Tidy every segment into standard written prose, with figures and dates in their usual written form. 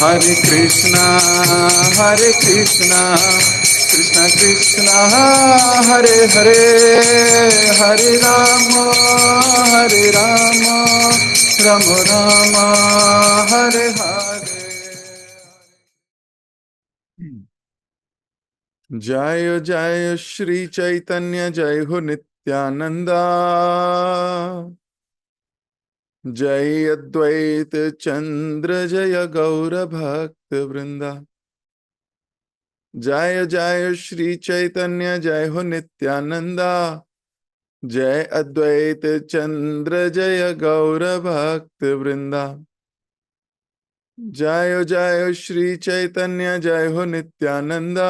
Hare Krishna, Hare Krishna, Krishna Krishna, Hare Hare, Hare Rama, Hare Rama, Rama Rama, Hare Hare. जय जय श्री चैतन्य, जय हो नित्यानंदा, जय अद्वैत चंद्र, जय गौर भक्त वृंदा। जय जय श्री चैतन्य, जय हो नित्यानंदा, जय अद्वैत चंद्र, जय गौर भक्त वृंदा। जय जय श्री चैतन्य, जय हो नित्यानंदा,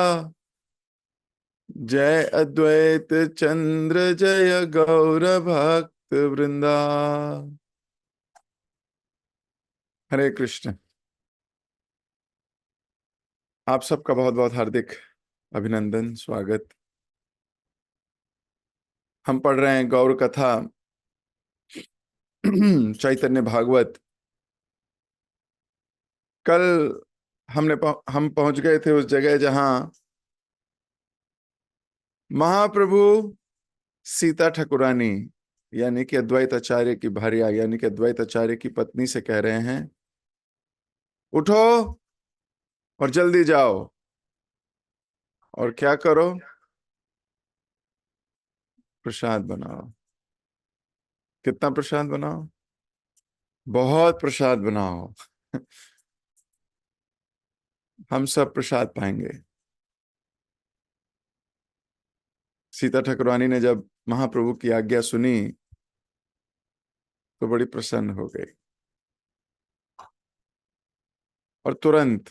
जय अद्वैत चंद्र, जय गौर भक्त वृंदा। हरे कृष्ण। आप सबका बहुत बहुत हार्दिक अभिनंदन, स्वागत। हम पढ़ रहे हैं गौर कथा, चैतन्य भागवत। कल हम पहुंच गए थे उस जगह जहां महाप्रभु सीता ठाकुरानी यानी कि अद्वैत आचार्य की भार्या यानी कि अद्वैत आचार्य की पत्नी से कह रहे हैं, उठो और जल्दी जाओ और क्या करो, प्रसाद बनाओ। कितना प्रसाद बनाओ? बहुत प्रसाद बनाओ। हम सब प्रसाद पाएंगे। सीता ठाकुरानी ने जब महाप्रभु की आज्ञा सुनी तो बड़ी प्रसन्न हो गई और तुरंत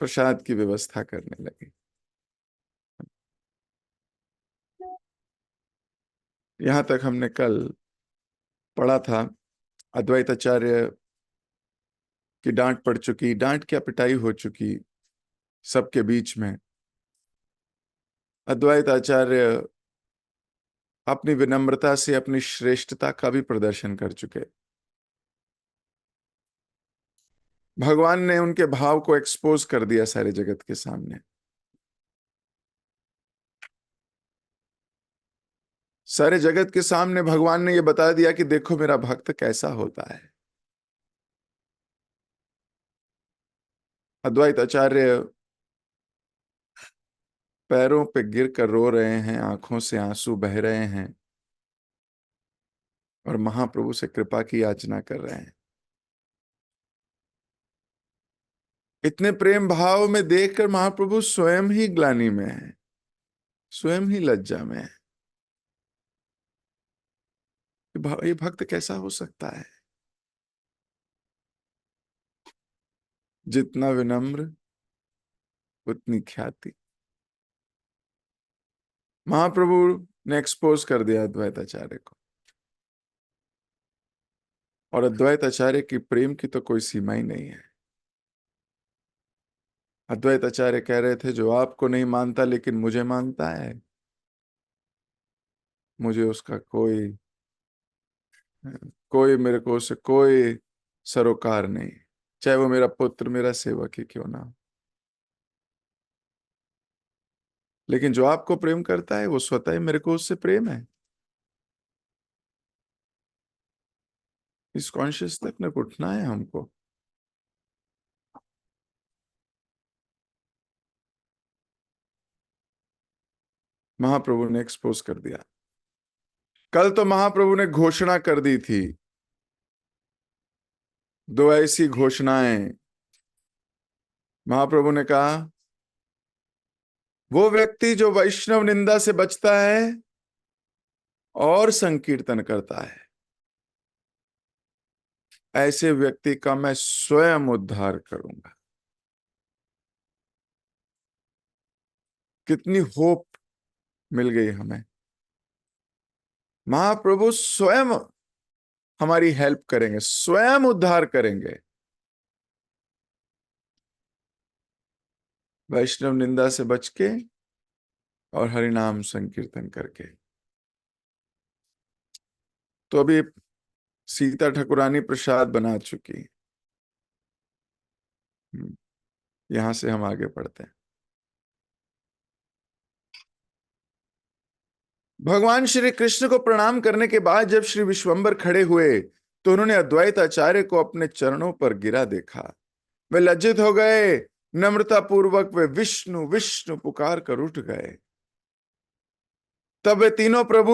प्रसाद की व्यवस्था करने लगी। यहां तक हमने कल पढ़ा था, अद्वैत आचार्य की डांट पड़ चुकी, डांट क्या पिटाई हो चुकी सबके बीच में। अद्वैत आचार्य अपनी विनम्रता से अपनी श्रेष्ठता का भी प्रदर्शन कर चुके। भगवान ने उनके भाव को एक्सपोज कर दिया सारे जगत के सामने। सारे जगत के सामने भगवान ने यह बता दिया कि देखो मेरा भक्त कैसा होता है। अद्वैत आचार्य पैरों पे गिर कर रो रहे हैं, आंखों से आंसू बह रहे हैं और महाप्रभु से कृपा की याचना कर रहे हैं। इतने प्रेम भाव में देखकर महाप्रभु स्वयं ही ग्लानि में है, स्वयं ही लज्जा में है। ये भक्त कैसा हो सकता है? जितना विनम्र उतनी ख्याति। महाप्रभु ने एक्सपोज कर दिया अद्वैत आचार्य को, और अद्वैत आचार्य की प्रेम की तो कोई सीमा ही नहीं है। अद्वैत आचार्य कह रहे थे, जो आपको नहीं मानता लेकिन मुझे मानता है, मुझे उसका कोई कोई मेरे को उससे कोई सरोकार नहीं, चाहे वो मेरा पुत्र, मेरा सेवक ही क्यों ना हो। लेकिन जो आपको प्रेम करता है वो स्वतः ही मेरे को उससे प्रेम है। इस कॉन्शियस तक में उठना है हमको। महाप्रभु ने एक्सपोज कर दिया। कल तो महाप्रभु ने घोषणा कर दी थी, दो ऐसी घोषणाएं। महाप्रभु ने कहा, वो व्यक्ति जो वैष्णव निंदा से बचता है और संकीर्तन करता है, ऐसे व्यक्ति का मैं स्वयं उद्धार करूंगा। कितनी होप मिल गई हमें। महाप्रभु स्वयं हमारी हेल्प करेंगे, स्वयं उद्धार करेंगे। वैष्णव निंदा से बच के और हरिनाम संकीर्तन करके। तो अभी सीता ठाकुरानी प्रसाद बना चुकी। यहां से हम आगे पढ़ते हैं। भगवान श्री कृष्ण को प्रणाम करने के बाद जब श्री विश्वंभर खड़े हुए तो उन्होंने अद्वैत आचार्य को अपने चरणों पर गिरा देखा। वे लज्जित हो गए। नम्रता पूर्वक वे विष्णु विष्णु पुकार कर उठ गए। तब वे तीनों प्रभु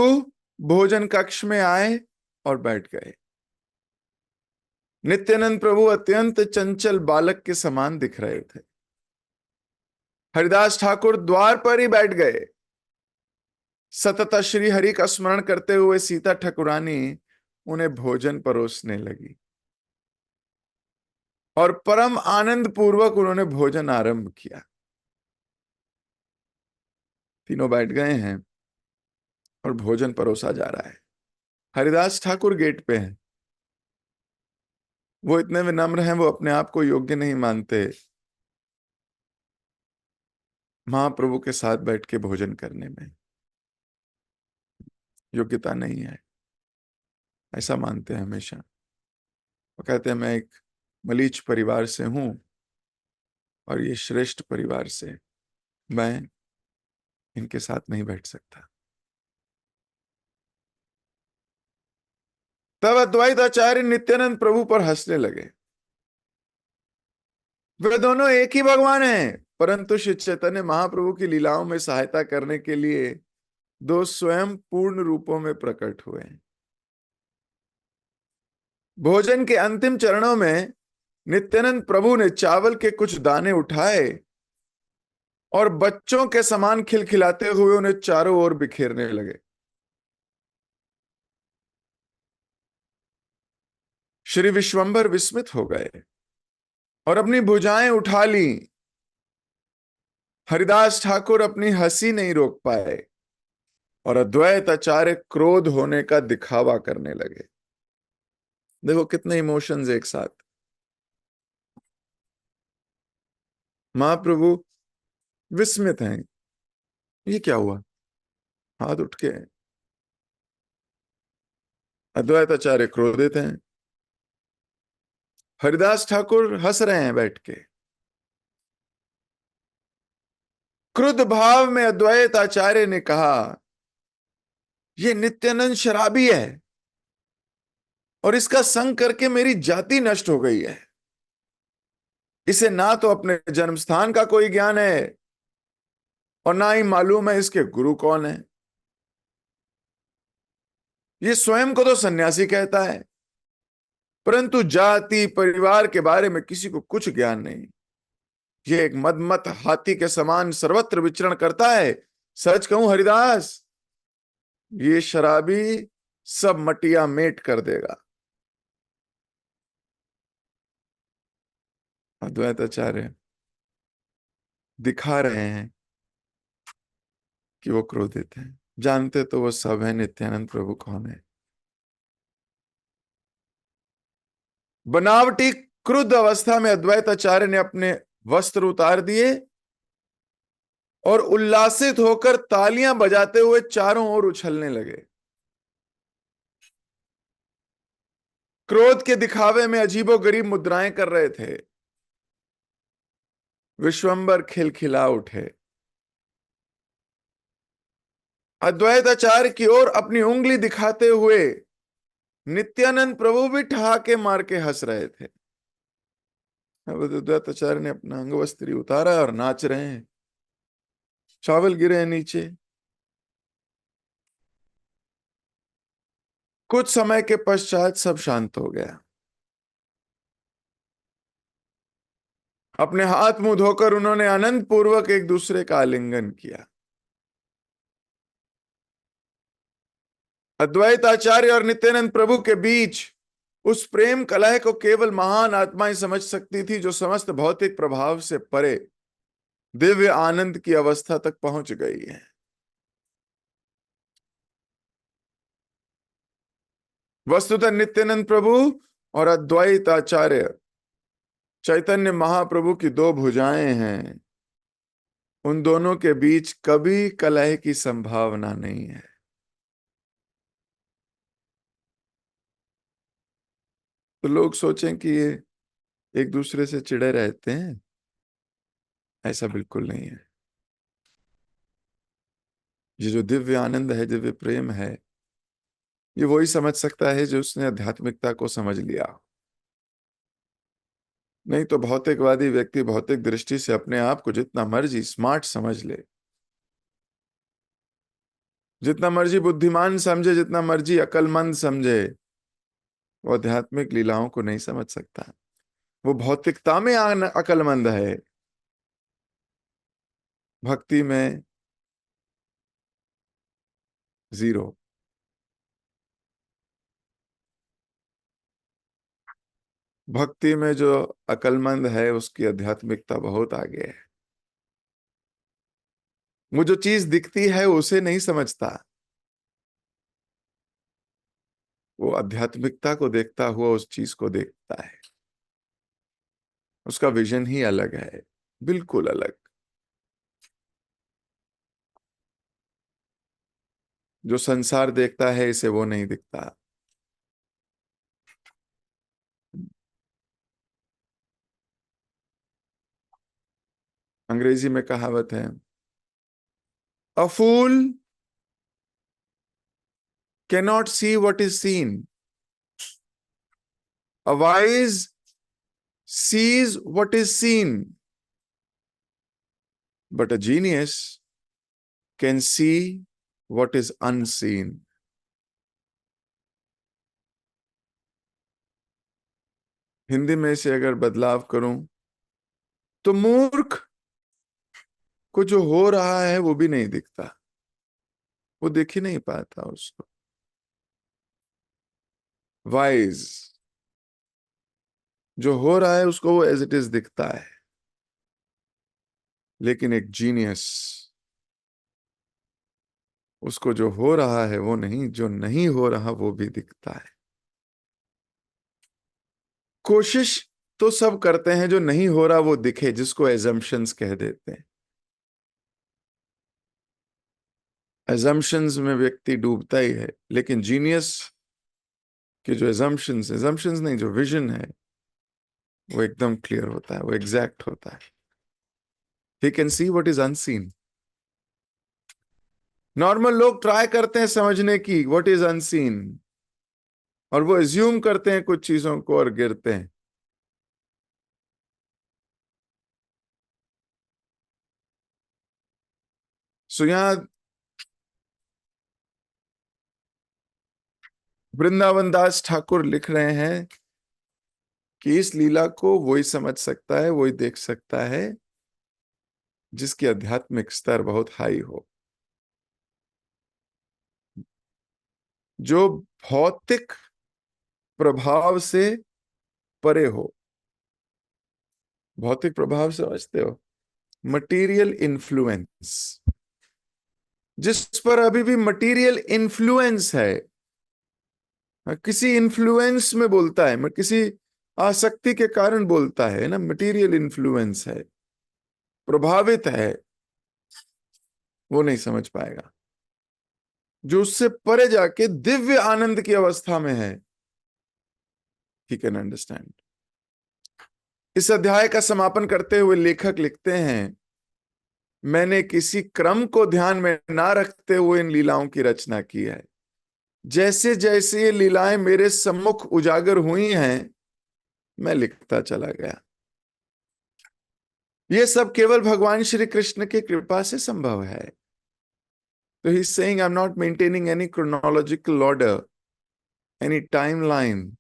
भोजन कक्ष में आए और बैठ गए। नित्यानंद प्रभु अत्यंत चंचल बालक के समान दिख रहे थे। हरिदास ठाकुर द्वार पर ही बैठ गए। सतत श्री हरि का स्मरण करते हुए सीता ठाकुरानी उन्हें भोजन परोसने लगी और परम आनंद पूर्वक उन्होंने भोजन आरंभ किया। तीनों बैठ गए हैं और भोजन परोसा जा रहा है। हरिदास ठाकुर गेट पे हैं। वो इतने विनम्र हैं, वो अपने आप को योग्य नहीं मानते महाप्रभु के साथ बैठ के भोजन करने में। योग्यता नहीं है, ऐसा मानते हैं हमेशा। वो कहते हैं मैं एक मलीच परिवार से हूं और ये श्रेष्ठ परिवार से, मैं इनके साथ नहीं बैठ सकता। तब अद्वैत आचार्य नित्यानंद प्रभु पर हंसने लगे। वे दोनों एक ही भगवान हैं, परंतु श्री चैतन्य महाप्रभु की लीलाओं में सहायता करने के लिए दो स्वयं पूर्ण रूपों में प्रकट हुए हैं। भोजन के अंतिम चरणों में नित्यानंद प्रभु ने चावल के कुछ दाने उठाए और बच्चों के समान खिलखिलाते हुए उन्हें चारों ओर बिखेरने लगे। श्री विश्वंभर विस्मित हो गए और अपनी भुजाएं उठा ली। हरिदास ठाकुर अपनी हंसी नहीं रोक पाए और अद्वैत आचार्य क्रोध होने का दिखावा करने लगे। देखो कितने इमोशंस एक साथ। महाप्रभु विस्मित हैं, ये क्या हुआ, हाथ उठ के। अद्वैत आचार्य क्रोधित हैं। हरिदास ठाकुर हंस रहे हैं बैठ के। क्रुद्ध भाव में अद्वैत आचार्य ने कहा, यह नित्यानंद शराबी है और इसका संग करके मेरी जाति नष्ट हो गई है। इसे ना तो अपने जन्म स्थान का कोई ज्ञान है और ना ही मालूम है इसके गुरु कौन है। ये स्वयं को तो सन्यासी कहता है, परंतु जाति परिवार के बारे में किसी को कुछ ज्ञान नहीं। ये एक मदमत हाथी के समान सर्वत्र विचरण करता है। सच कहूं हरिदास, ये शराबी सब मटिया मेट कर देगा। अद्वैत आचार्य दिखा रहे हैं कि वो क्रोधित हैं, जानते तो वो सब है नित्यानंद प्रभु कौन है। बनावटी क्रुद्ध अवस्था में अद्वैत आचार्य ने अपने वस्त्र उतार दिए और उल्लासित होकर तालियां बजाते हुए चारों ओर उछलने लगे। क्रोध के दिखावे में अजीबोगरीब मुद्राएं कर रहे थे। विश्वंभर खिलखिला उठे। अद्वैत आचार्य की ओर अपनी उंगली दिखाते हुए नित्यानंद प्रभु भी ठहाके मार के हंस रहे थे। अब अद्वैत आचार्य ने अपना अंगवस्त्री उतारा और नाच रहे हैं। चावल गिरे हैं नीचे। कुछ समय के पश्चात सब शांत हो गया। अपने हाथ मुंह धोकर उन्होंने आनंद पूर्वक एक दूसरे का आलिंगन किया। अद्वैत आचार्य और नित्यानंद प्रभु के बीच उस प्रेम कलह को केवल महान आत्माएं समझ सकती थी, जो समस्त भौतिक प्रभाव से परे दिव्य आनंद की अवस्था तक पहुंच गई है। वस्तुतः नित्यानंद प्रभु और अद्वैत आचार्य चैतन्य महाप्रभु की दो भुजाएं हैं। उन दोनों के बीच कभी कलह की संभावना नहीं है। तो लोग सोचें कि ये एक दूसरे से चिढ़े रहते हैं, ऐसा बिल्कुल नहीं है। ये जो दिव्य आनंद है, दिव्य प्रेम है, ये वही समझ सकता है जो उसने आध्यात्मिकता को समझ लिया। नहीं तो भौतिकवादी व्यक्ति भौतिक दृष्टि से अपने आप को जितना मर्जी स्मार्ट समझ ले, जितना मर्जी बुद्धिमान समझे, जितना मर्जी अक्लमंद समझे, वो आध्यात्मिक लीलाओं को नहीं समझ सकता। वो भौतिकता में अक्लमंद है, भक्ति में जीरो। भक्ति में जो अक्लमंद है उसकी आध्यात्मिकता बहुत आगे है। वो जो चीज दिखती है उसे नहीं समझता, वो आध्यात्मिकता को देखता हुआ उस चीज को देखता है। उसका विजन ही अलग है, बिल्कुल अलग। जो संसार देखता है इसे वो नहीं दिखता। अंग्रेजी में कहावत है, a fool cannot see what is seen, a wise sees what is seen, but a genius can see what is unseen. Hindi में से अगर बदलाव करूं तो मूर्ख को जो हो रहा है वो भी नहीं दिखता, वो देख ही नहीं पाता उसको। वाइज, जो हो रहा है उसको वो एज इट इज दिखता है। लेकिन एक जीनियस, उसको जो हो रहा है वो नहीं, जो नहीं हो रहा वो भी दिखता है। कोशिश तो सब करते हैं जो नहीं हो रहा वो दिखे, जिसको एजम्पशंस कह देते हैं। एजम्पशंस में व्यक्ति डूबता ही है, लेकिन जीनियस के जो एजम्पशंस एजम्पशंस नहीं, जो विजन है वो एकदम क्लियर होता है, वो एग्जैक्ट होता है। He can see what is unseen. Normal लोग ट्राई करते हैं समझने की व्हाट इज अनसीन, और वो एज्यूम करते हैं कुछ चीजों को और गिरते हैं। सो यहां वृंदावन दास ठाकुर लिख रहे हैं कि इस लीला को वही समझ सकता है, वही देख सकता है जिसकी आध्यात्मिक स्तर बहुत हाई हो, जो भौतिक प्रभाव से परे हो। भौतिक प्रभाव समझते हो, मटेरियल इन्फ्लुएंस, जिस पर अभी भी मटेरियल इन्फ्लुएंस है। किसी इन्फ्लुएंस में बोलता है, किसी आसक्ति के कारण बोलता है ना, मटेरियल इन्फ्लुएंस है, प्रभावित है, वो नहीं समझ पाएगा। जो उससे परे जाके दिव्य आनंद की अवस्था में है, ही कैन अंडरस्टैंड। इस अध्याय का समापन करते हुए लेखक लिखते हैं, मैंने किसी क्रम को ध्यान में ना रखते हुए इन लीलाओं की रचना की है। जैसे जैसे ये लीलाएं मेरे सम्मुख उजागर हुई हैं, मैं लिखता चला गया। ये सब केवल भगवान श्री कृष्ण की कृपा से संभव है। तो he saying, I am not maintaining any chronological order, any timeline.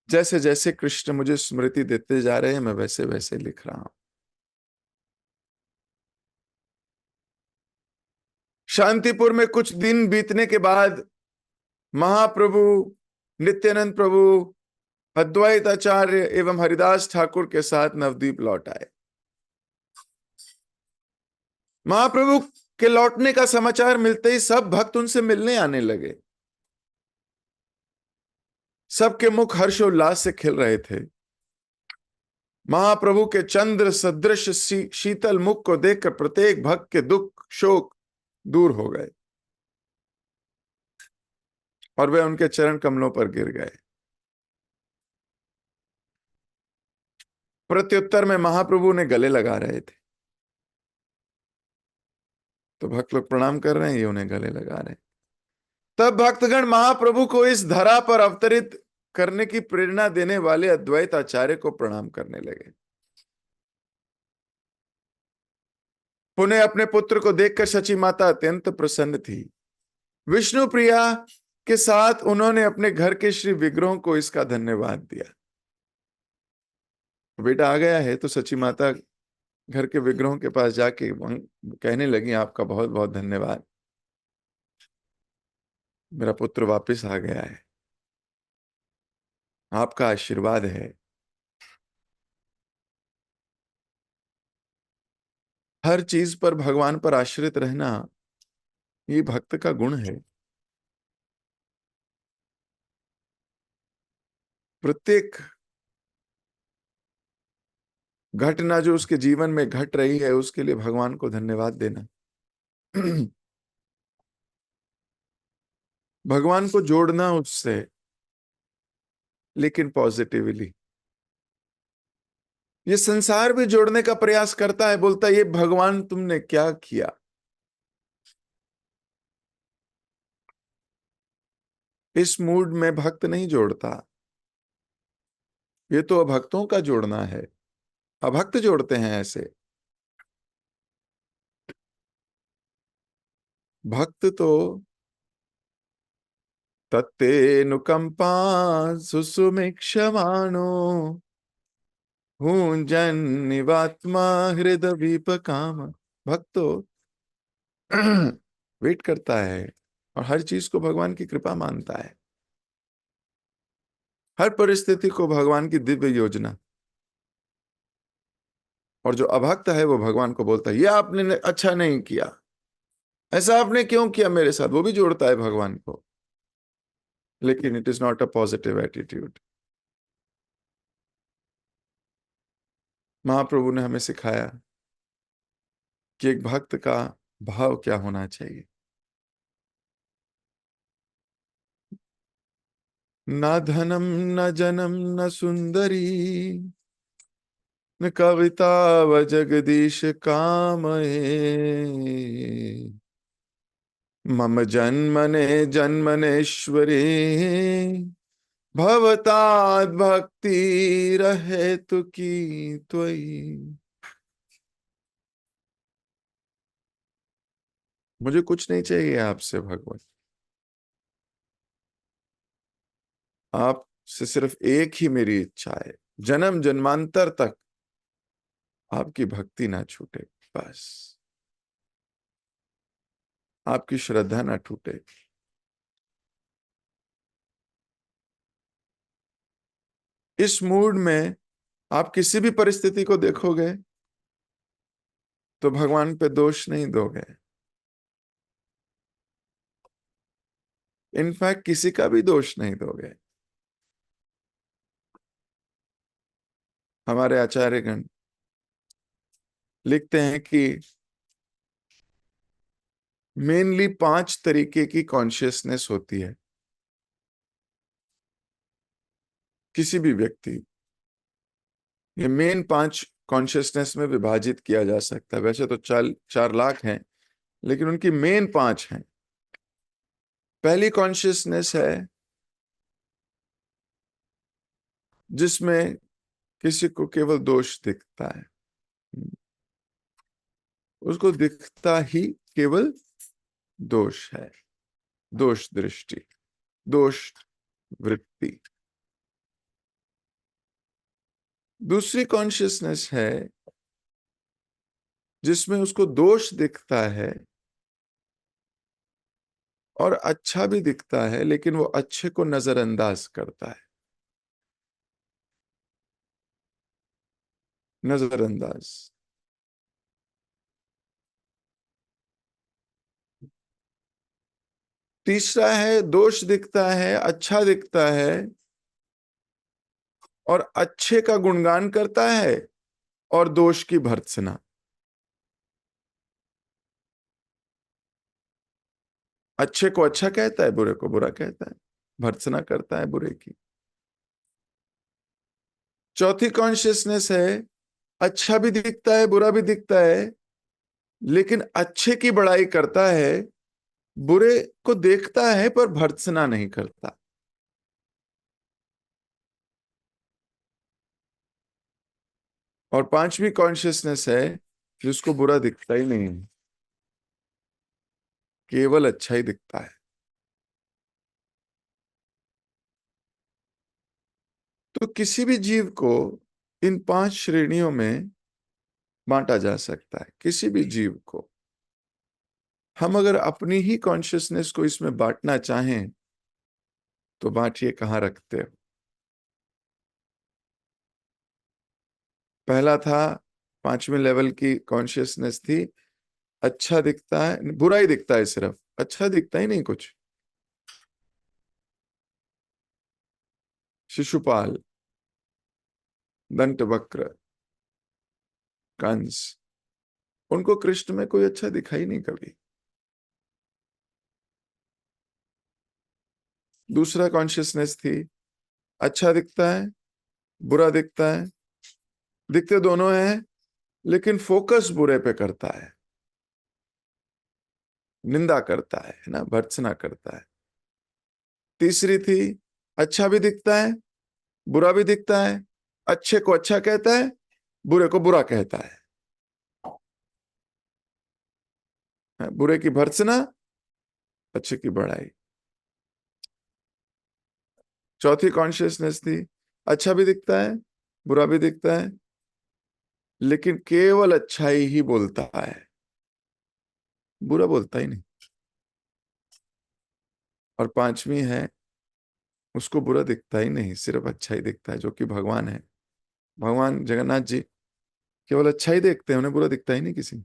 जैसे जैसे कृष्ण मुझे स्मृति देते जा रहे हैं, मैं वैसे वैसे लिख रहा हूं। शांतिपुर में कुछ दिन बीतने के बाद महाप्रभु नित्यानंद प्रभु अद्वैत आचार्य एवं हरिदास ठाकुर के साथ नवद्वीप लौट आए। महाप्रभु के लौटने का समाचार मिलते ही सब भक्त उनसे मिलने आने लगे। सबके मुख हर्षोल्लास से खिल रहे थे। महाप्रभु के चंद्र सदृश शीतल मुख को देखकर प्रत्येक भक्त के दुख शोक दूर हो गए और वे उनके चरण कमलों पर गिर गए। प्रत्युत्तर में महाप्रभु ने गले लगा रहे थे, तो भक्त लोग प्रणाम कर रहे हैं, ये उन्हें गले लगा रहे हैं। तब भक्तगण महाप्रभु को इस धरा पर अवतरित करने की प्रेरणा देने वाले अद्वैत आचार्य को प्रणाम करने लगे। पुनः अपने पुत्र को देखकर सची माता अत्यंत प्रसन्न थी। विष्णु प्रिया के साथ उन्होंने अपने घर के श्री विग्रहों को इसका धन्यवाद दिया। बेटा आ गया है, तो सची माता घर के विग्रहों के पास जाके कहने लगी, आपका बहुत बहुत धन्यवाद, मेरा पुत्र वापस आ गया है, आपका आशीर्वाद है। हर चीज पर भगवान पर आश्रित रहना ये भक्त का गुण है। प्रत्येक घटना जो उसके जीवन में घट रही है, उसके लिए भगवान को धन्यवाद देना। भगवान को जोड़ना उससे, लेकिन पॉजिटिवली। ये संसार भी जोड़ने का प्रयास करता है, बोलता है ये भगवान तुमने क्या किया। इस मूड में भक्त नहीं जोड़ता, ये तो अभक्तों का जोड़ना है, अभक्त जोड़ते हैं ऐसे। भक्त तो तत्तेऽनुकंपा सुसुमिक्षमाणो जन्निवात्मा हृदय विपकाम। भक्त तो वेट करता है और हर चीज को भगवान की कृपा मानता है, हर परिस्थिति को भगवान की दिव्य योजना। और जो अभक्त है वो भगवान को बोलता है, ये आपने अच्छा नहीं किया, ऐसा आपने क्यों किया मेरे साथ, वो भी जोड़ता है भगवान को, लेकिन it is not a positive attitude. Mahaprabhu ने हमें सिखाया कि एक भक्त का भाव क्या होना चाहिए। न धनम न जनम न सुंदरी न कविता व जगदीश कामये मम जन्मने जन्मनेश्वरी भवताद भक्ति रहे तु की त्वयि। मुझे कुछ नहीं चाहिए आपसे भगवान, आपसे सिर्फ एक ही मेरी इच्छा है, जन्म जन्मांतर तक आपकी भक्ति ना छूटे, बस आपकी श्रद्धा ना टूटे। इस मूड में आप किसी भी परिस्थिति को देखोगे तो भगवान पे दोष नहीं दोगे, इनफैक्ट किसी का भी दोष नहीं दोगे। हमारे आचार्यगण लिखते हैं कि मेनली 5 तरीके की कॉन्शियसनेस होती है किसी भी व्यक्ति, ये मेन 5 कॉन्शियसनेस में विभाजित किया जा सकता है। वैसे तो 4 लाख हैं, लेकिन उनकी मेन 5 हैं। पहली कॉन्शियसनेस है जिसमें किसी को केवल दोष दिखता है, उसको दिखता ही केवल दोष है, दोष दृष्टि, दोष वृत्ति। दूसरी कॉन्शियसनेस है जिसमें उसको दोष दिखता है और अच्छा भी दिखता है, लेकिन वो अच्छे को नजरअंदाज करता है, नजरअंदाज। तीसरा है दोष दिखता है, अच्छा दिखता है और अच्छे का गुणगान करता है और दोष की भर्त्सना। अच्छे को अच्छा कहता है, बुरे को बुरा कहता है, भर्त्सना करता है बुरे की। चौथी कॉन्शियसनेस है, अच्छा भी दिखता है बुरा भी दिखता है, लेकिन अच्छे की बड़ाई करता है, बुरे को देखता है पर भर्त्सना नहीं करता। और पांचवी कॉन्शियसनेस है, जिसको बुरा दिखता ही नहीं, केवल अच्छा ही दिखता है। तो किसी भी जीव को इन पांच श्रेणियों में बांटा जा सकता है, किसी भी जीव को। हम अगर अपनी ही कॉन्शियसनेस को इसमें बांटना चाहें तो बांटिए, कहां रखते हो? पहला था, पांचवें लेवल की कॉन्शियसनेस थी, अच्छा दिखता है बुरा ही दिखता है, सिर्फ अच्छा दिखता ही नहीं कुछ। शिशुपाल, दंतवक्र, कंस, उनको कृष्ण में कोई अच्छा दिखा ही नहीं कभी। दूसरा कॉन्शियसनेस थी, अच्छा दिखता है बुरा दिखता है, दिखते दोनों हैं, लेकिन फोकस बुरे पे करता है, निंदा करता है ना, भर्त्सना करता है। तीसरी थी, अच्छा भी दिखता है बुरा भी दिखता है, अच्छे को अच्छा कहता है बुरे को बुरा कहता है, बुरे की भर्त्सना अच्छे की बड़ाई। चौथी कॉन्शियसनेस थी, अच्छा भी दिखता है बुरा भी दिखता है, लेकिन केवल अच्छाई ही बोलता है, बुरा बोलता ही नहीं। और पांचवी है, उसको बुरा दिखता ही नहीं, सिर्फ अच्छा ही दिखता है, जो कि भगवान है। भगवान जगन्नाथ जी केवल अच्छा ही देखते हैं, उन्हें बुरा दिखता ही नहीं किसी।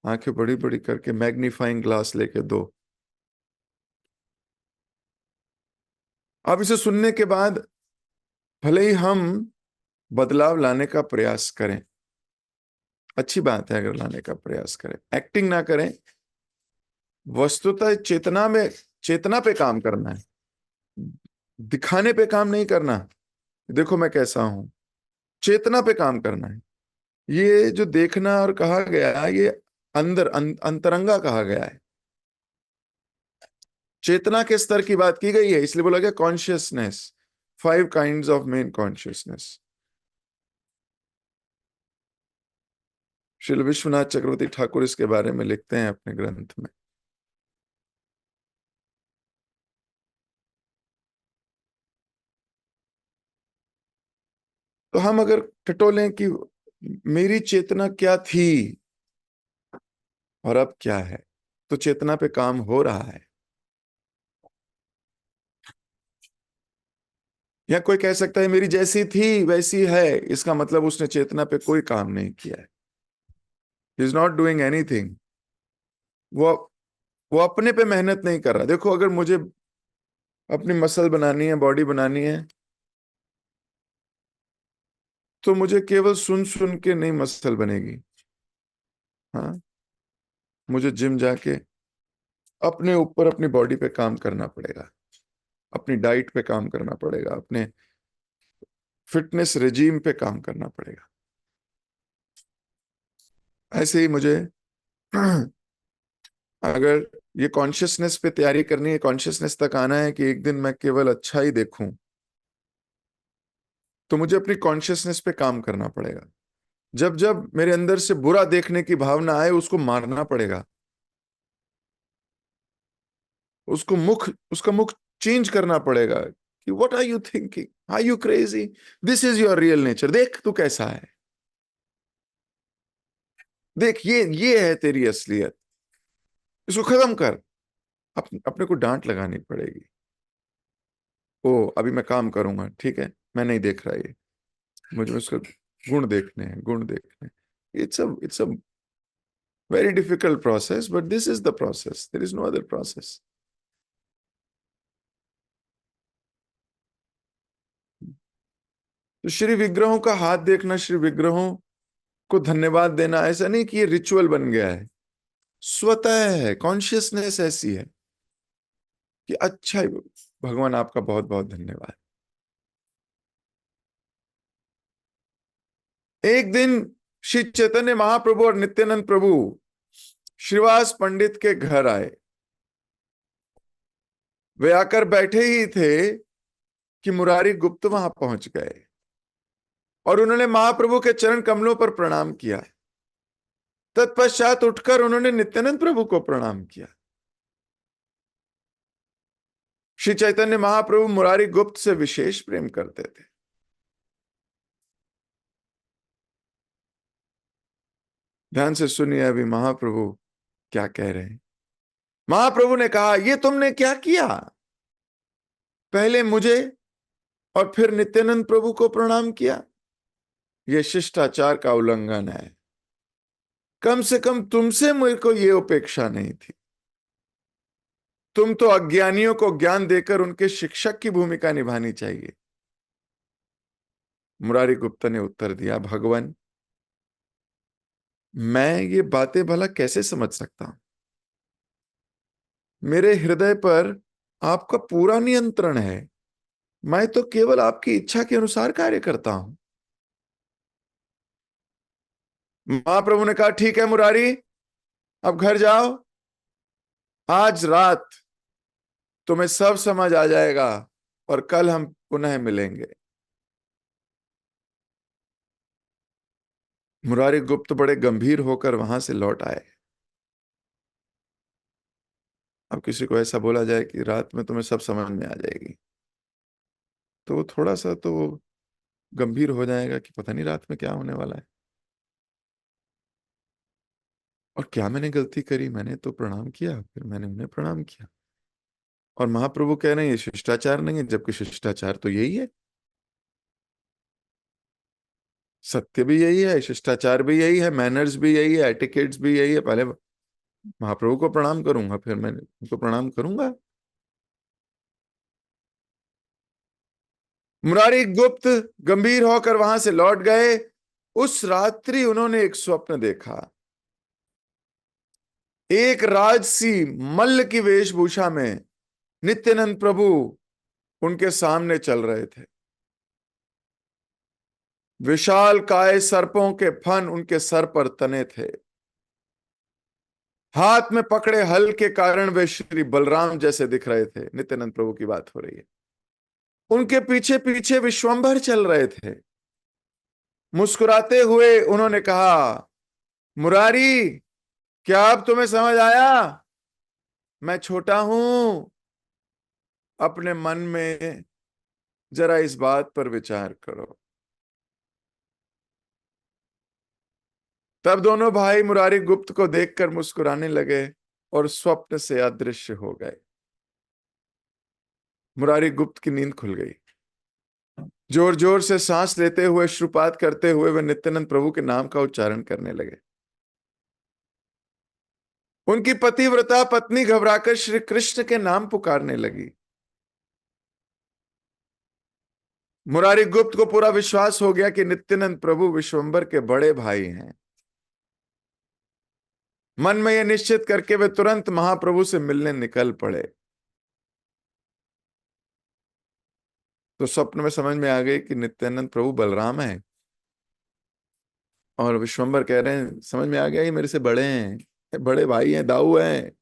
आंखें बड़ी बड़ी करके मैग्नीफाइंग ग्लास लेके दो। अब इसे सुनने के बाद भले ही हम बदलाव लाने का प्रयास करें, अच्छी बात है अगर लाने का प्रयास करें, एक्टिंग ना करें, वस्तुतः चेतना में, चेतना पे काम करना है, दिखाने पे काम नहीं करना। देखो मैं कैसा हूं, चेतना पे काम करना है। ये जो देखना और कहा गया, ये अंदर अंतरंगा कहा गया है, चेतना के स्तर की बात की गई है, इसलिए बोला गया consciousness, 5 kinds of main consciousness. Shri Vishwanath Chakravarti Thakur इसके बारे में लिखते हैं अपने ग्रंथ में। तो हम अगर टटोलें कि मेरी चेतना क्या थी और अब क्या है, तो चेतना पे काम हो रहा है। या कोई कह सकता है मेरी जैसी थी वैसी है, इसका मतलब उसने चेतना पे कोई काम नहीं किया है, he is not doing anything. वो वो अपने पे मेहनत नहीं कर रहा। देखो अगर मुझे अपनी मसल बनानी है, बॉडी बनानी है, तो मुझे केवल सुन सुन के नहीं मसल बनेगी। हाँ, मुझे जिम जाके अपने ऊपर, अपनी बॉडी पे काम करना पड़ेगा, अपनी डाइट पे काम करना पड़ेगा, अपने फिटनेस रेजीम पे काम करना पड़ेगा। ऐसे ही मुझे अगर ये कॉन्शियसनेस पे तैयारी करनी है, कॉन्शियसनेस तक आना है कि एक दिन मैं केवल अच्छा ही देखूं, तो मुझे अपनी कॉन्शियसनेस पे काम करना पड़ेगा। जब जब मेरे अंदर से बुरा देखने की भावना आए, उसको मारना पड़ेगा, उसका मुख चेंज करना पड़ेगा कि what are you thinking, are you crazy, this is your real nature, देख तू कैसा है, देख ये है तेरी असलियत, इसको खत्म कर। अपने को डांट लगानी पड़ेगी। ओ अभी मैं काम करूंगा, ठीक है, मैं नहीं देख रहा ये, मुझे उसका गुण देखने हैं, गुण देखने हैं। It's a very difficult process, but this is the process, there is no other process. तो श्री विग्रहों का हाथ देखना, श्री विग्रहों को धन्यवाद देना, ऐसा नहीं कि ये रिचुअल बन गया है, स्वतः है, कॉन्शियसनेस ऐसी है कि अच्छा भगवान आपका बहुत बहुत धन्यवाद। एक दिन श्री चैतन्य महाप्रभु और नित्यानंद प्रभु श्रीवास पंडित के घर आए। वे आकर बैठे ही थे कि मुरारी गुप्त वहां पहुंच गए और उन्होंने महाप्रभु के चरण कमलों पर प्रणाम किया। तत्पश्चात उठकर उन्होंने नित्यानंद प्रभु को प्रणाम किया। श्री चैतन्य महाप्रभु मुरारी गुप्त से विशेष प्रेम करते थे। ध्यान से सुनिए अभी महाप्रभु क्या कह रहे हैं। महाप्रभु ने कहा, ये तुमने क्या किया? पहले मुझे और फिर नित्यानंद प्रभु को प्रणाम किया। यह शिष्टाचार का उल्लंघन है। कम से कम तुमसे मेरे को यह उपेक्षा नहीं थी। तुम तो अज्ञानियों को ज्ञान देकर उनके शिक्षक की भूमिका निभानी चाहिए। मुरारी गुप्ता ने उत्तर दिया, भगवान, मैं ये बातें भला कैसे समझ सकता हूं? मेरे हृदय पर आपका पूरा नियंत्रण है। मैं तो केवल आपकी इच्छा के अनुसार कार्य करता हूं। महाप्रभु ने कहा, ठीक है मुरारी, अब घर जाओ। आज रात तुम्हें सब समझ आ जाएगा और कल हम पुनः मिलेंगे। मुरारी गुप्त बड़े गंभीर होकर वहां से लौट आए। अब किसी को ऐसा बोला जाए कि रात में तुम्हें सब समझ में आ जाएगी, तो वो थोड़ा सा तो गंभीर हो जाएगा कि पता नहीं रात में क्या होने वाला है। और क्या मैंने गलती करी? मैंने तो प्रणाम किया, फिर मैंने उन्हें प्रणाम किया, और महाप्रभु कह रहे हैं ये शिष्टाचार नहीं है, जबकि शिष्टाचार तो यही है। सत्य भी यही है, शिष्टाचार भी यही है, मैनर्स भी यही है, एटिकेट्स भी यही है। पहले महाप्रभु को प्रणाम करूंगा, फिर मैं उनको प्रणाम करूंगा। मुरारी गुप्त गंभीर होकर वहां से लौट गए। उस रात्रि उन्होंने एक स्वप्न देखा। एक राजसी मल्ल की वेशभूषा में नित्यानंद प्रभु उनके सामने चल रहे थे। विशाल काय सर्पों के फन उनके सर पर तने थे। हाथ में पकड़े हल के कारण वे श्री बलराम जैसे दिख रहे थे। नित्यानंद प्रभु की बात हो रही है। उनके पीछे पीछे विश्वंभर चल रहे थे। मुस्कुराते हुए उन्होंने कहा, मुरारी, क्या अब तुम्हें समझ आया? मैं छोटा हूं। अपने मन में जरा इस बात पर विचार करो। तब दोनों भाई मुरारी गुप्त को देखकर मुस्कुराने लगे और स्वप्न से अदृश्य हो गए। मुरारी गुप्त की नींद खुल गई। जोर जोर से सांस लेते हुए, श्रुपात करते हुए वे नित्यानंद प्रभु के नाम का उच्चारण करने लगे। उनकी पतिव्रता पत्नी घबराकर श्री कृष्ण के नाम पुकारने लगी। मुरारी गुप्त को पूरा विश्वास हो गया कि नित्यानंद प्रभु विश्वंभर के बड़े भाई हैं। मन में यह निश्चित करके वे तुरंत महाप्रभु से मिलने निकल पड़े। तो स्वप्न में समझ में आ गई कि नित्यानंद प्रभु बलराम है, और विश्वंभर कह रहे हैं, समझ में आ गया ये मेरे से बड़े हैं, बड़े भाई हैं, दाऊ हैं।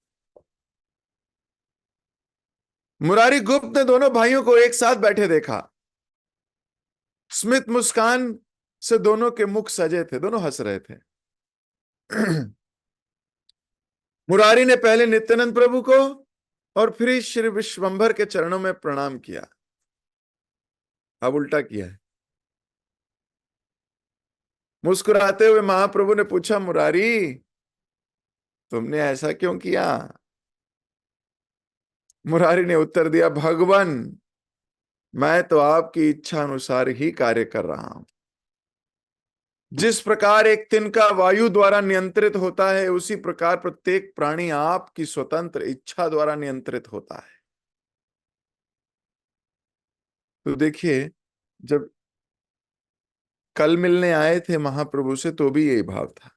मुरारी गुप्त ने दोनों भाइयों को एक साथ बैठे देखा। स्मित मुस्कान से दोनों के मुख सजे थे, दोनों हंस रहे थे। मुरारी ने पहले नित्यानंद प्रभु को और फिर श्री विश्वंभर के चरणों में प्रणाम किया। अब उल्टा किया है। मुस्कुराते हुए महाप्रभु ने पूछा, मुरारी, तुमने ऐसा क्यों किया? मुरारी ने उत्तर दिया, भगवान, मैं तो आपकी इच्छा अनुसार ही कार्य कर रहा हूं। जिस प्रकार एक तिनका वायु द्वारा नियंत्रित होता है, उसी प्रकार प्रत्येक प्राणी आपकी स्वतंत्र इच्छा द्वारा नियंत्रित होता है। तो देखिए, जब कल मिलने आए थे महाप्रभु से तो भी यही भाव था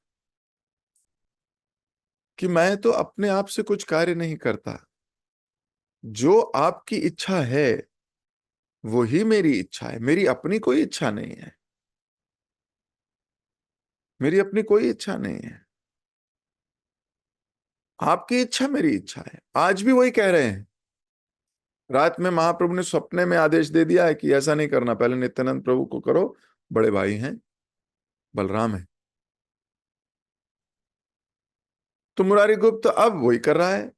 कि मैं तो अपने आप से कुछ कार्य नहीं करता, जो आपकी इच्छा है वो ही मेरी इच्छा है, मेरी अपनी कोई इच्छा नहीं है। मेरी अपनी कोई इच्छा नहीं है, आपकी इच्छा मेरी इच्छा है। आज भी वही कह रहे हैं। रात में महाप्रभु ने सपने में आदेश दे दिया है कि ऐसा नहीं करना, पहले नित्यानंद प्रभु को करो, बड़े भाई हैं, बलराम है। तो मुरारी गुप्त अब वही कर रहा है।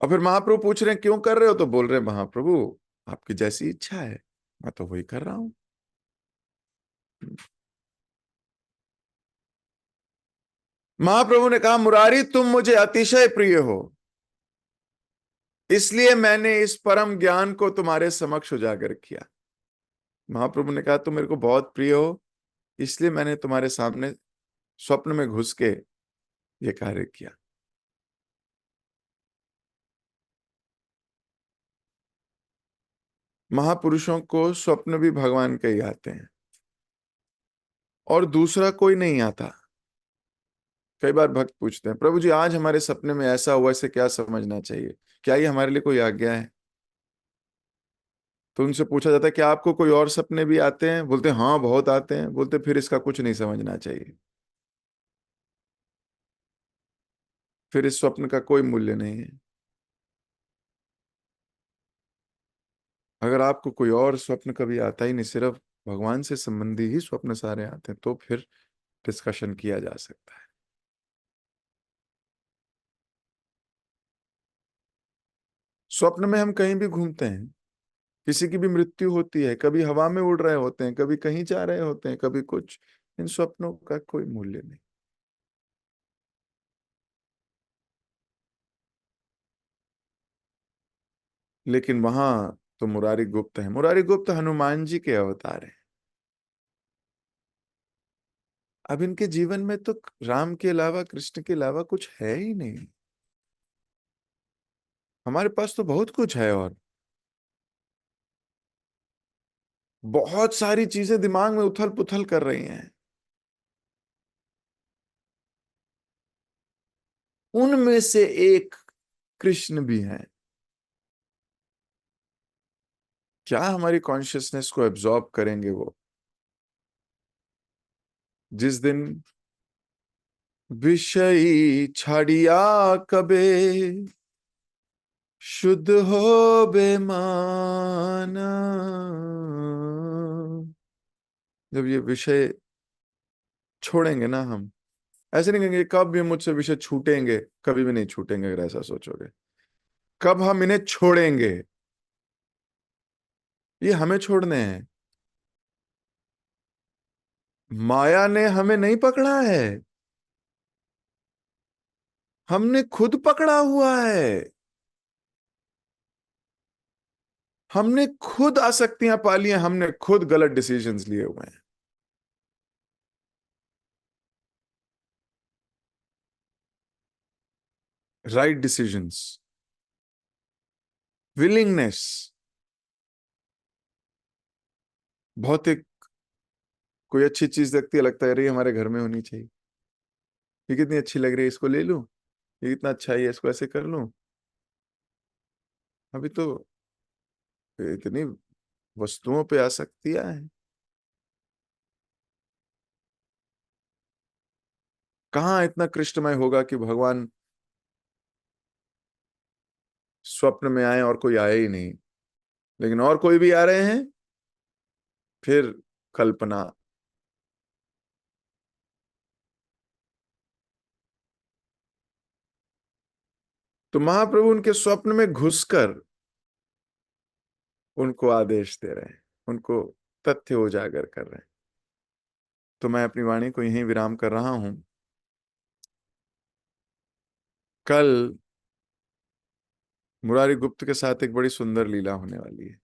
और फिर महाप्रभु पूछ रहे हैं क्यों कर रहे हो, तो बोल रहे हैं महाप्रभु आपकी जैसी इच्छा है, मैं तो वही कर रहा हूं। महाप्रभु ने कहा मुरारी तुम मुझे अतिशय प्रिय हो, इसलिए मैंने इस परम ज्ञान को तुम्हारे समक्ष उजागर किया। महाप्रभु ने कहा तुम मेरे को बहुत प्रिय हो, इसलिए मैंने तुम्हारे सामने स्वप्न में घुस के ये कार्य किया। महापुरुषों को स्वप्न भी भगवान के ही आते हैं और दूसरा कोई नहीं आता। कई बार भक्त पूछते हैं प्रभु जी आज हमारे सपने में ऐसा हुआ, इसे क्या समझना चाहिए, क्या ये हमारे लिए कोई आज्ञा है? तो उनसे पूछा जाता है क्या आपको कोई और सपने भी आते हैं? बोलते हैं हाँ बहुत आते हैं। बोलते फिर इसका कुछ नहीं समझना चाहिए, फिर इस स्वप्न का कोई मूल्य नहीं है। अगर आपको कोई और स्वप्न कभी आता ही नहीं, सिर्फ भगवान से संबंधी ही स्वप्न सारे आते हैं, तो फिर डिस्कशन किया जा सकता है। स्वप्न में हम कहीं भी घूमते हैं, किसी की भी मृत्यु होती है, कभी हवा में उड़ रहे होते हैं, कभी कहीं जा रहे होते हैं, कभी कुछ। इन स्वप्नों का कोई मूल्य नहीं। लेकिन वहां तो मुरारी गुप्त है। मुरारी गुप्त हनुमान जी के अवतार हैं। अब इनके जीवन में तो राम के अलावा, कृष्ण के अलावा कुछ है ही नहीं। हमारे पास तो बहुत कुछ है, और बहुत सारी चीजें दिमाग में उथल पुथल कर रही हैं। उनमें से एक कृष्ण भी है। क्या हमारी कॉन्शियसनेस को एब्जॉर्ब करेंगे वो? जिस दिन विषय छाड़िया कबे, शुद्ध हो बेमान। जब ये विषय छोड़ेंगे ना हम, ऐसे नहीं कहेंगे कब ये मुझसे विषय छूटेंगे, कभी भी नहीं छूटेंगे। अगर ऐसा सोचोगे, कब हम इन्हें छोड़ेंगे? ये हमें छोड़ने हैं। माया ने हमें नहीं पकड़ा है, हमने खुद पकड़ा हुआ है। हमने खुद आसक्तियां पाली हैं, हमने खुद गलत डिसीजंस लिए हुए हैं। Right decisions, willingness. भौतिक कोई अच्छी चीज देखती है, लगता है अरे ये हमारे घर में होनी चाहिए, ये कितनी अच्छी लग रही है, इसको ले लूं, ये कितना अच्छा है, इसको ऐसे कर लूं। अभी तो इतनी वस्तुओं पे आसक्तियां हैं। कहाँ इतना कृष्णमय होगा कि भगवान स्वप्न में आए और कोई आए ही नहीं, लेकिन और कोई भी आ रहे हैं, फिर कल्पना। तो महाप्रभु उनके स्वप्न में घुसकर उनको आदेश दे रहे हैं, उनको तथ्य उजागर कर रहे हैं। तो मैं अपनी वाणी को यहीं विराम कर रहा हूं। कल मुरारी गुप्त के साथ एक बड़ी सुंदर लीला होने वाली है।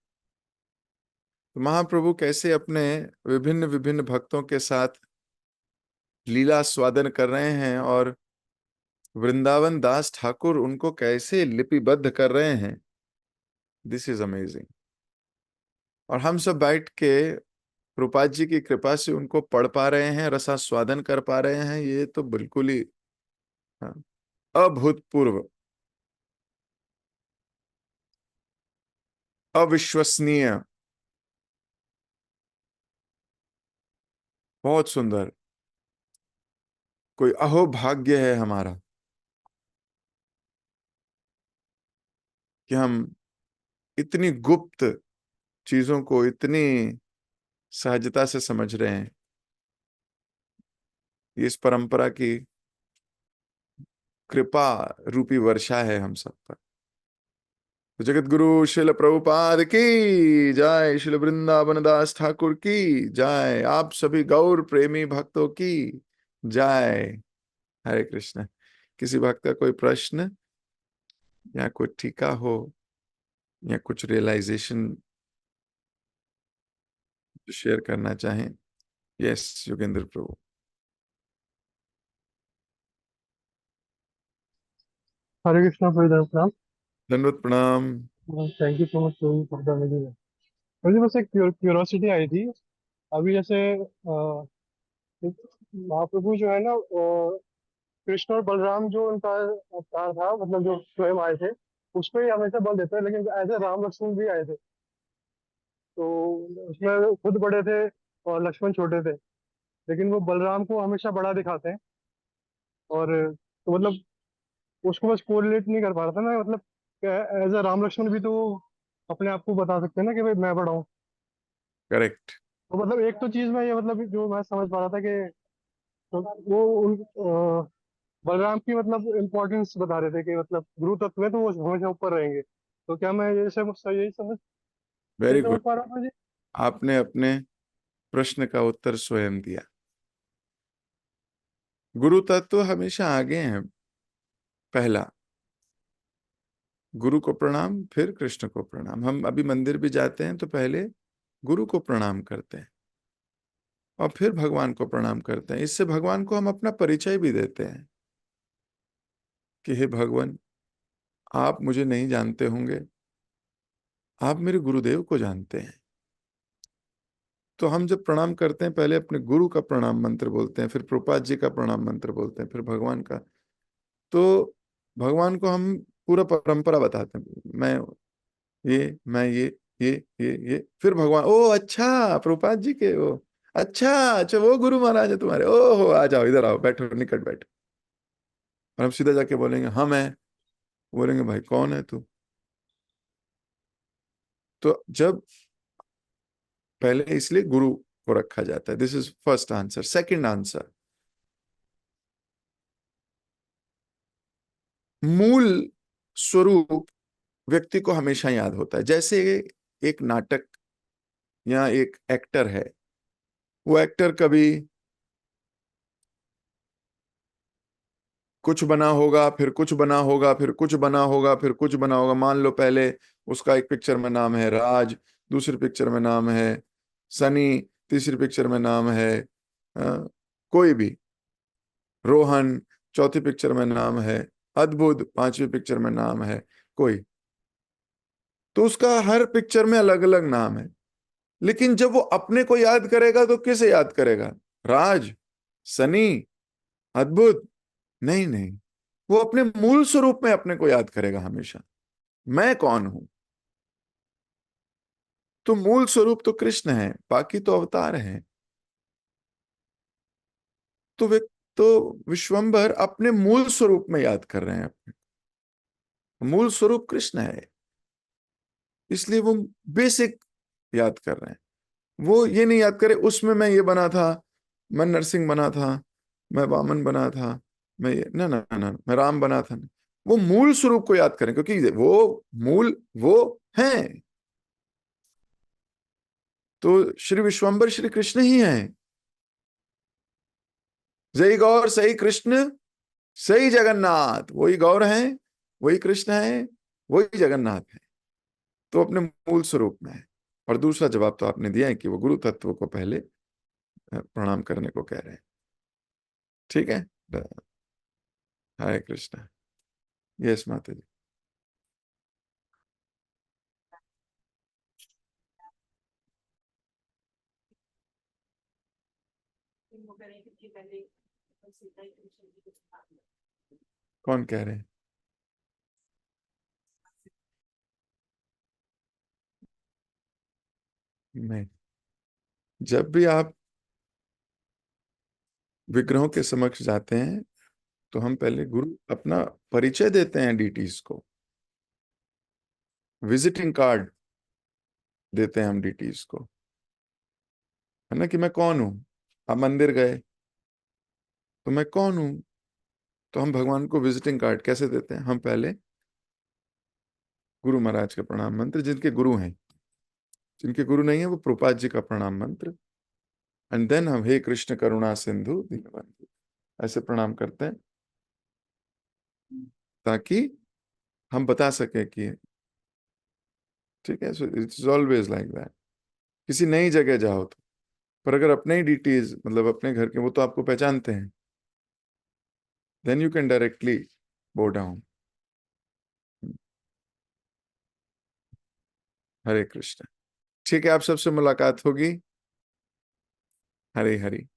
तो महाप्रभु कैसे अपने विभिन्न विभिन्न भक्तों के साथ लीला स्वादन कर रहे हैं, और वृंदावन दास ठाकुर उनको कैसे लिपिबद्ध कर रहे हैं। This is amazing. और हम सब बैठ के रूपा जी की कृपा से उनको पढ़ पा रहे हैं, रसास्वादन कर पा रहे हैं। ये तो बिल्कुल ही, हाँ, अभूतपूर्व, अविश्वसनीय। बहुत सुंदर। कोई अहोभाग्य है हमारा कि हम इतनी गुप्त चीजों को इतनी सहजता से समझ रहे हैं। ये इस परंपरा की कृपा रूपी वर्षा है हम सब पर। तो जगत गुरु शिल प्रभुपाद की जय, शिल वृंदावन दास ठाकुर की जय, आप सभी गौर प्रेमी भक्तों की जय। हरे कृष्ण। किसी भक्त का कोई प्रश्न या कोई टीका हो या कुछ रियलाइजेशन शेयर करना चाहें? यस योगेंद्र प्रभु। हरे कृष्णा प्रणाम। दंडवत प्रणाम। Thank you so much for the meeting. मुझे बस एक क्यूरोसिटी आई थी। अभी जैसे एक महाप्रभु जो है ना, कृष्ण और बलराम जो उनका अवतार था, मतलब जो स्वयं आए थे, उस पर ही हमेशा बल देते हैं, लेकिन एज ए राम लक्ष्मण भी आए थे। तो उसमें वो खुद बड़े थे और लक्ष्मण छोटे थे, लेकिन वो बलराम को हमेशा बड़ा दिखाते हैं। और तो मतलब उसको बस कोरिलेट नहीं कर पा रहा था मैं, मतलब एज ए राम लक्ष्मण भी तो अपने आप को बता सकते हैं ना कि भाई मैं बड़ा हूँ। करेक्ट। तो मतलब एक तो चीज में ये, मतलब जो मैं समझ पा रहा था कि तो वो उन बलराम की मतलब इम्पोर्टेंस बता रहे थे कि मतलब गुरु तत्व है तो वो हमेशा ऊपर रहेंगे। तो क्या मैं ये सब यही समझ सही वेरी समझ गुड। पा रहा था जी? आपने अपने प्रश्न का उत्तर स्वयं दिया। गुरु तत्व हमेशा आगे हैं। पहला गुरु को प्रणाम, फिर कृष्ण को प्रणाम। हम अभी मंदिर भी जाते हैं तो पहले गुरु को प्रणाम करते हैं और फिर भगवान को प्रणाम करते हैं। इससे भगवान को हम अपना परिचय भी देते हैं कि हे भगवान, आप मुझे नहीं जानते होंगे, आप मेरे गुरुदेव को जानते हैं। तो हम जब प्रणाम करते हैं पहले अपने गुरु का प्रणाम मंत्र बोलते हैं, फिर प्रभुपाद जी का प्रणाम मंत्र बोलते हैं, फिर भगवान का। तो भगवान को हम पूरा परंपरा बताते हैं। मैं ये फिर भगवान, ओ अच्छा प्रभुपाद जी के, ओ अच्छा अच्छा वो गुरु महाराज है तुम्हारे, ओ हो आ जाओ इधर आओ बैठो निकट बैठो। और हम सीधा जाके बोलेंगे हम हैं। बोलेंगे भाई कौन है तू? तो जब पहले इसलिए गुरु को रखा जाता है। This is first answer. Second answer, मूल स्वरूप व्यक्ति को हमेशा याद होता है। जैसे एक नाटक या एक एक्टर है, वो एक्टर कभी कुछ बना होगा, फिर कुछ बना होगा, फिर कुछ बना होगा, फिर कुछ बना होगा। मान लो पहले उसका एक पिक्चर में नाम है राज, दूसरी पिक्चर में नाम है सनी, तीसरी पिक्चर में नाम है कोई भी रोहन, चौथी पिक्चर में नाम है अद्भुत, पांचवी पिक्चर में नाम है कोई। तो उसका हर पिक्चर में अलग अलग नाम है। लेकिन जब वो अपने को याद करेगा तो किसे याद करेगा? राज, सनी, अद्भुत? नहीं नहीं, वो अपने मूल स्वरूप में अपने को याद करेगा हमेशा। मैं कौन हूं? तो मूल स्वरूप तो कृष्ण है, बाकी तो अवतार हैं। तो वे तो विश्वंभर अपने मूल स्वरूप में याद कर रहे हैं। अपने मूल स्वरूप कृष्ण है, इसलिए वो बेसिक याद कर रहे हैं। वो ये नहीं याद करे उसमें मैं ये बना था, मैं नरसिंह बना था, मैं वामन बना था, मैं ये ना ना ना ना, मैं राम बना था। वो मूल स्वरूप को याद करें, क्योंकि वो मूल वो हैं। तो श्री विश्वंभर श्री कृष्ण ही हैं। जय गौर सही कृष्ण सही जगन्नाथ, वही गौर हैं, वही कृष्ण हैं, वही जगन्नाथ है। तो अपने मूल स्वरूप में है। और दूसरा जवाब तो आपने दिया है कि वो गुरु तत्व को पहले प्रणाम करने को कह रहे हैं। ठीक है। हरे कृष्ण। यस माता जी। कौन कह रहे हैं? नहीं, जब भी आप विग्रहों के समक्ष जाते हैं तो हम पहले गुरु अपना परिचय देते हैं, डीटीज को विजिटिंग कार्ड देते हैं हम डीटीज को, है ना, कि मैं कौन हूं। आप मंदिर गए तो मैं कौन हूं, तो हम भगवान को विजिटिंग कार्ड कैसे देते हैं, हम पहले गुरु महाराज का प्रणाम मंत्र, जिनके गुरु हैं, जिनके गुरु नहीं है वो प्रभुपाद जी का प्रणाम मंत्र, एंड देन हम हे कृष्ण करुणा सिंधु दीनबंधु ऐसे प्रणाम करते हैं, ताकि हम बता सके कि ठीक है। So it's always like that. किसी नई जगह जाओ तो, पर अगर अपने ही डिटीज मतलब अपने घर के, वो तो आपको पहचानते हैं, then you can directly bow down. Hare Krishna. ठीक है, आप सबसे मुलाकात होगी। हरे हरि।